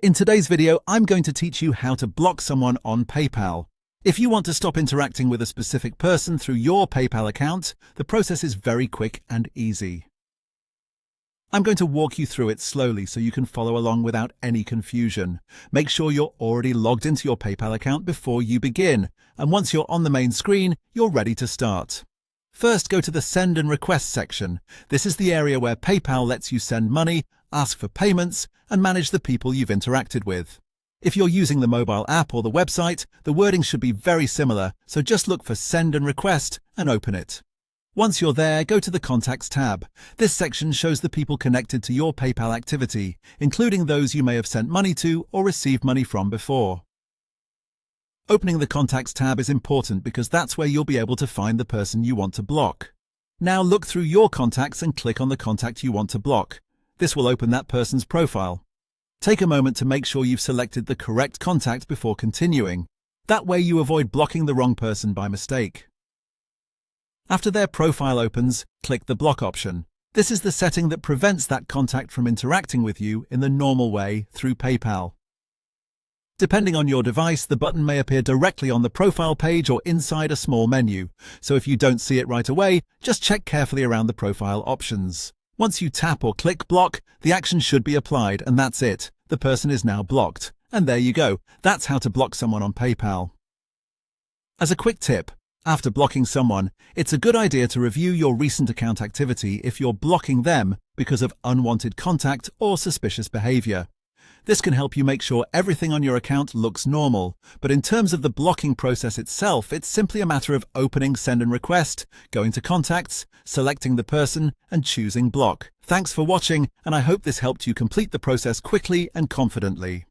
In today's video, I'm going to teach you how to block someone on PayPal. If you want to stop interacting with a specific person through your PayPal account, the process is very quick and easy. I'm going to walk you through it slowly so you can follow along without any confusion. Make sure you're already logged into your PayPal account before you begin, and once you're on the main screen, you're ready to start. First, go to the Send and Request section. This is the area where PayPal lets you send money, ask for payments, and manage the people you've interacted with. If you're using the mobile app or the website, the wording should be very similar, so just look for Send and Request and open it. Once you're there, go to the Contacts tab. This section shows the people connected to your PayPal activity, including those you may have sent money to or received money from before. Opening the Contacts tab is important because that's where you'll be able to find the person you want to block. Now look through your contacts and click on the contact you want to block. This will open that person's profile. Take a moment to make sure you've selected the correct contact before continuing. That way you avoid blocking the wrong person by mistake. After their profile opens, click the block option. This is the setting that prevents that contact from interacting with you in the normal way through PayPal. Depending on your device, the button may appear directly on the profile page or inside a small menu, so if you don't see it right away, just check carefully around the profile options. Once you tap or click block, the action should be applied, and that's it. The person is now blocked. And there you go. That's how to block someone on PayPal. As a quick tip, after blocking someone, it's a good idea to review your recent account activity if you're blocking them because of unwanted contact or suspicious behavior. This can help you make sure everything on your account looks normal, but in terms of the blocking process itself, it's simply a matter of opening Send and Request, going to Contacts, selecting the person, and choosing Block. Thanks for watching, and I hope this helped you complete the process quickly and confidently.